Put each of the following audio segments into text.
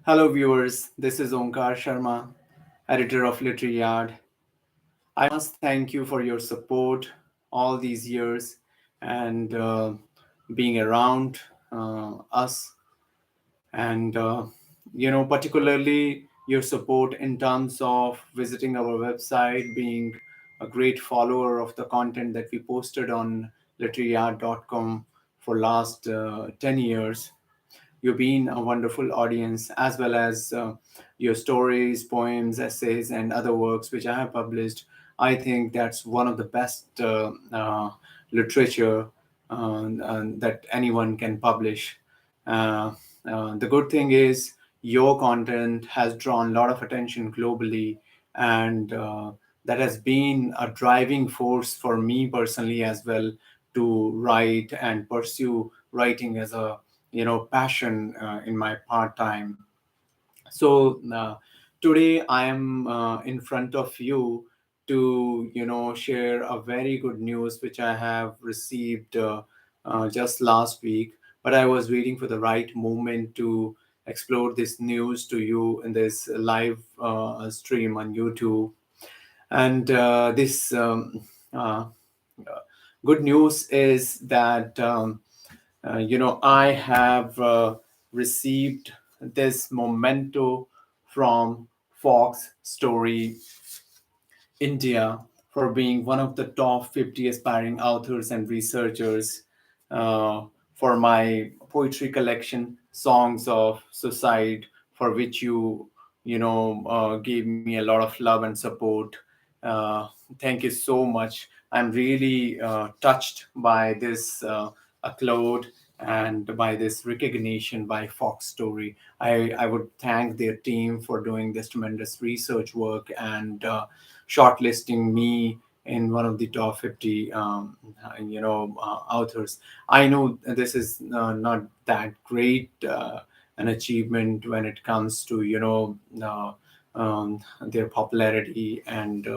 Hello, viewers. This is Onkar Sharma, editor of Literary Yard. I must thank you for your support all these years and being around us, and particularly your support in terms of visiting our website, being a great follower of the content that we posted on literaryyard.com for last 10 years. You've been a wonderful audience, as well as your stories, poems, essays, and other works which I have published. I think that's one of the best literature that anyone can publish. Uh, the good thing is your content has drawn a lot of attention globally, and that has been a driving force for me personally as well to write and pursue writing as a passion in my part time. So today I am in front of you to share a very good news which I have received just last week, but I was waiting for the right moment to explore this news to you in this live stream on YouTube. And this good news is that I have received this memento from Fox Story India for being one of the top 50 aspiring authors and researchers uh, for my poetry collection, Songs of Suicide, for which you gave me a lot of love and support. Uh, Thank you so much. I'm really touched by this upload and by this recognition by Fox Story. I would thank their team for doing this tremendous research work and shortlisting me in one of the top 50 authors. I know this is not that great an achievement when it comes to their popularity and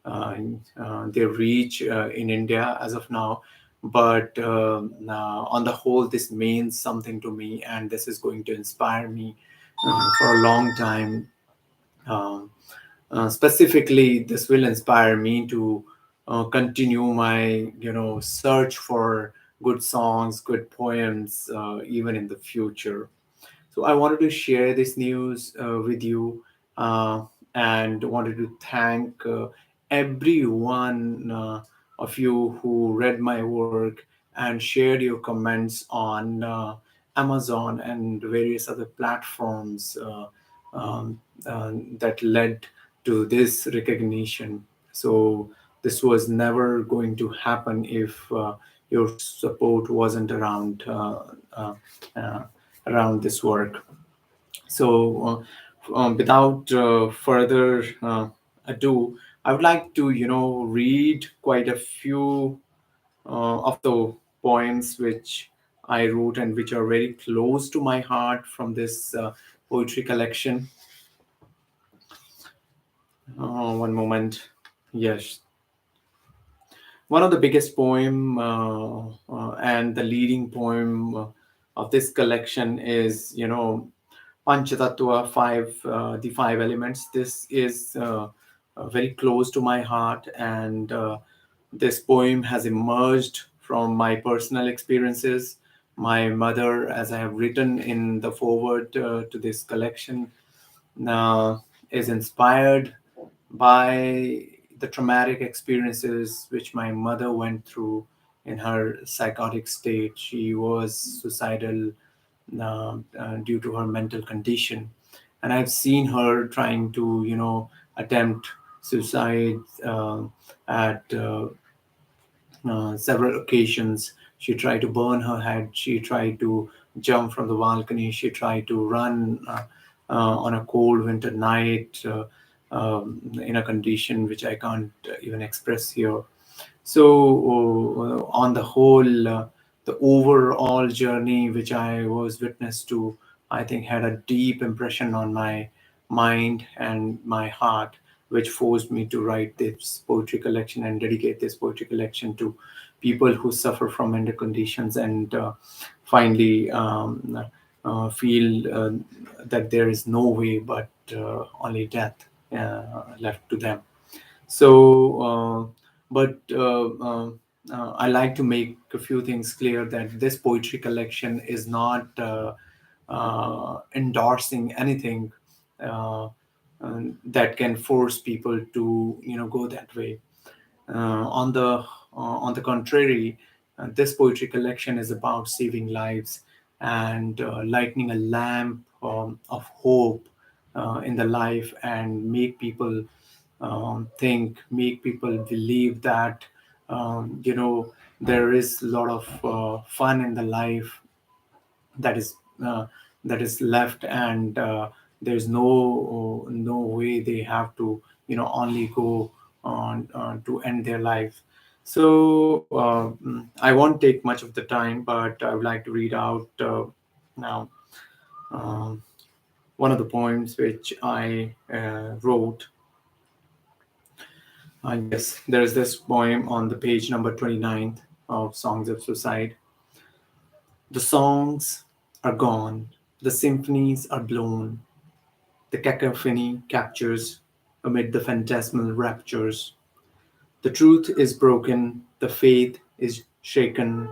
uh, their reach in India as of now. But on the whole, this means something to me, and this is going to inspire me for a long time. Um, Specifically, this will inspire me to continue my search for good songs, good poems, even in the future. So I wanted to share this news with you, uh, and wanted to thank every one of you who read my work and shared your comments on Amazon and various other platforms that led to this recognition. So this was never going to happen if your support wasn't uh, uh, around this work. So, without further ado, I would like to, read quite a few of the poems which I wrote and which are very close to my heart from this poetry collection. One moment. Yes, one of the biggest poem and the leading poem of this collection is Panchatattva, the five elements. This is very close to my heart, and this poem has emerged from my personal experiences. My mother, as I have written in the foreword to this collection, uh, is inspired by the traumatic experiences which my mother went through in her psychotic state. She was suicidal due to her mental condition, and I've seen her trying to, attempt suicide at several occasions. She tried to burn her head. She tried to jump from the balcony. She tried to run on a cold winter night in a condition which I can't even express here. So, on the whole, the overall journey which I was witness to, I think, had a deep impression on my mind and my heart, which forced me to write this poetry collection and dedicate this poetry collection to people who suffer from mental conditions and finally feel that there is no way but only death left to them. So, I like to make a few things clear that this poetry collection is not endorsing anything uh, that can force people to, go that way. On the contrary, this poetry collection is about saving lives and lighting a lamp of hope in the life, and make people think, make people believe that there is a lot of fun in the life that is uh, that is left, and there's no way they have to only go on to end their life. So I won't take much of the time, but I would like to read out now um, one of the poems which I wrote. Yes, there is this poem on the page number 29 of Songs of Suicide. The songs are gone, the symphonies are blown, the cacophony captures amid the phantasmal raptures. The truth is broken, the faith is shaken,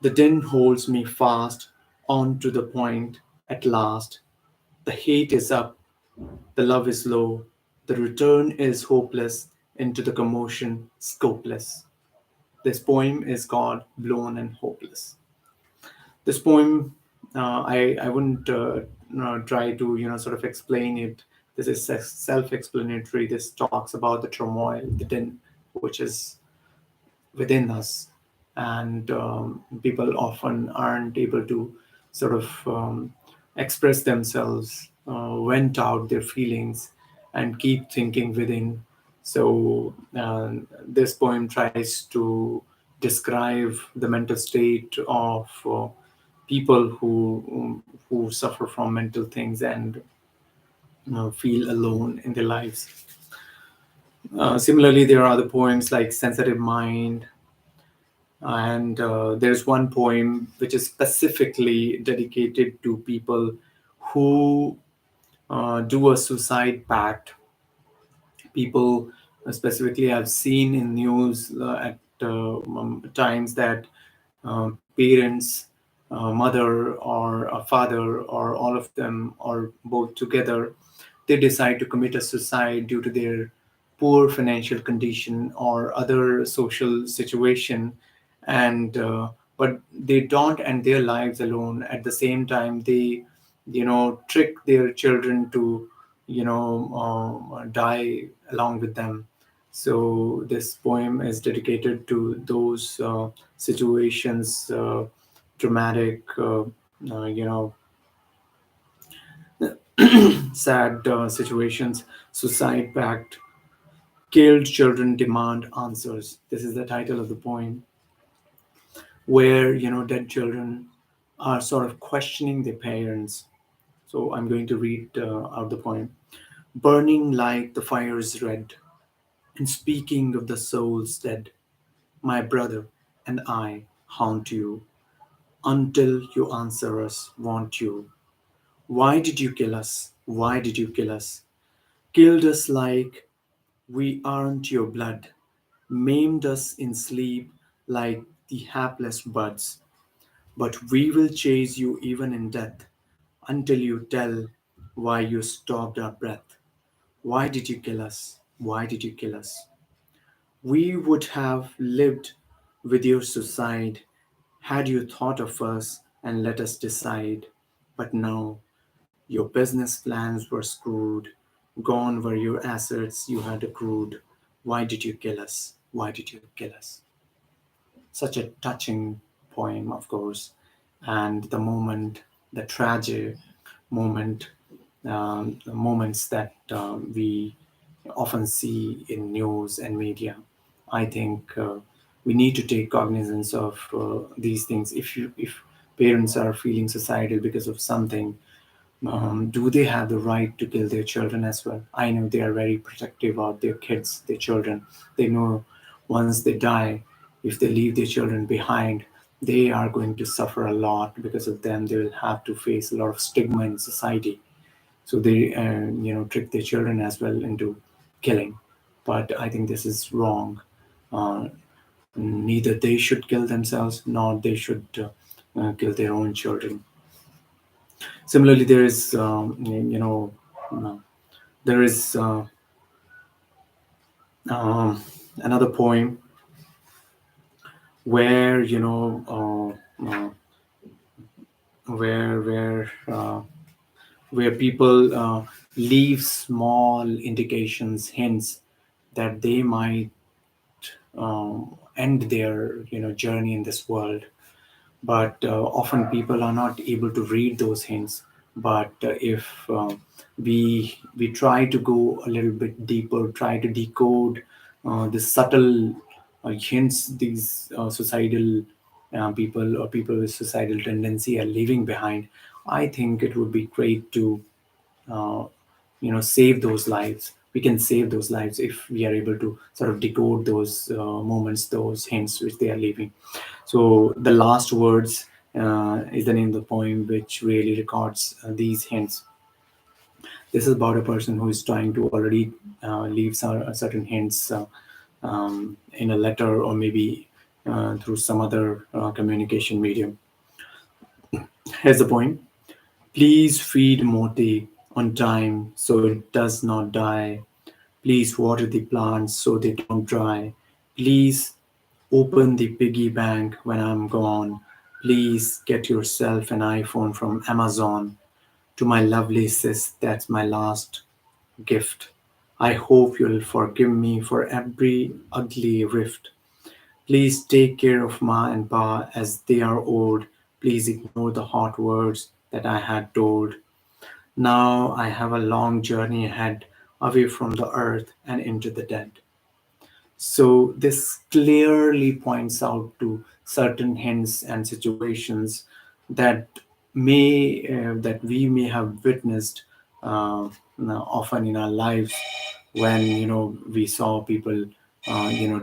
the din holds me fast on to the point at last. The hate is up, the love is low, the return is hopeless into the commotion scopeless. This poem is called Blown and Hopeless. This poem, I wouldn't try to sort of explain it. This is self-explanatory. This talks about the turmoil, the din, which is within us, and people often aren't able to sort of express themselves, vent out their feelings, and keep thinking within. So this poem tries to describe the mental state of people who suffer from mental things and feel alone in their lives. Similarly, there are other poems like Sensitive Mind, and there's one poem which is specifically dedicated to people who do a suicide pact. People specifically, I've seen in news at times that parents, mother or a father, or all of them, or both together, they decide to commit a suicide due to their poor financial condition or other social situation. And but they don't end their lives alone. At the same time, they trick their children to die along with them. So this poem is dedicated to those situations, dramatic, sad situations. Suicide pact, killed children demand answers. This is the title of the poem, where dead children are sort of questioning their parents. So I'm going to read out the poem. Burning like the fire's red, and speaking of the souls dead, my brother and I haunt you until you answer us, want you. Why did you kill us? Why did you kill us? Killed us like we aren't your blood, maimed us in sleep like the hapless buds. But we will chase you even in death until you tell why you stopped our breath. Why did you kill us? Why did you kill us? We would have lived with your suicide had you thought of us and let us decide. But no, your business plans were screwed. Gone were your assets you had accrued. Why did you kill us? Why did you kill us? Such a touching poem, of course. And the moment, the tragic moment, the moments that we often see in news and media. I think we need to take cognizance of these things. If parents are feeling suicidal because of something, do they have the right to kill their children as well? I know they are very protective of their kids, their children. They know once they die, if they leave their children behind, they are going to suffer a lot. Because of them, they will have to face a lot of stigma in society. So they trick their children as well into killing. But I think this is wrong. uh, Neither they should kill themselves, nor they should kill their own children. Similarly, there is uh, there is um, another poem where where where people leave small indications, hints that they might end their journey in this world. But often people are not able to read those hints. But if we try to go a little bit deeper, try to decode the subtle hints these societal people, or people with suicidal tendency, are leaving behind, I think it would be great to uh, save those lives. We can save those lives if we are able to sort of decode those moments, those hints which they are leaving. So the last words is the name of the poem, which really records these hints. This is about a person who is trying to already leave certain hints in a letter, or maybe through some other communication medium. Here's the poem. Please feed Moti on time so it does not die. Please water the plants so they don't dry. Please open the piggy bank when I'm gone. Please get yourself an iPhone from Amazon. To my lovely sis, that's my last gift. I hope you'll forgive me for every ugly rift. Please take care of Ma and Pa as they are old. Please ignore the hot words that I had told. Now I have a long journey ahead, away from the earth and into the dead. So this clearly points out to certain hints and situations that that we may have witnessed often in our lives, when we saw people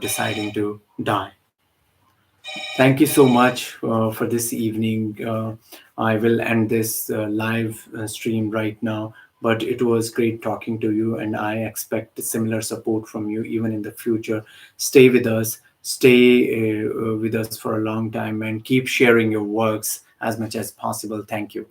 deciding to die. Thank you so much for this evening. I will end this live stream right now, but it was great talking to you, and I expect similar support from you even in the future. Stay with us, stay with us for a long time, and keep sharing your works as much as possible. Thank you.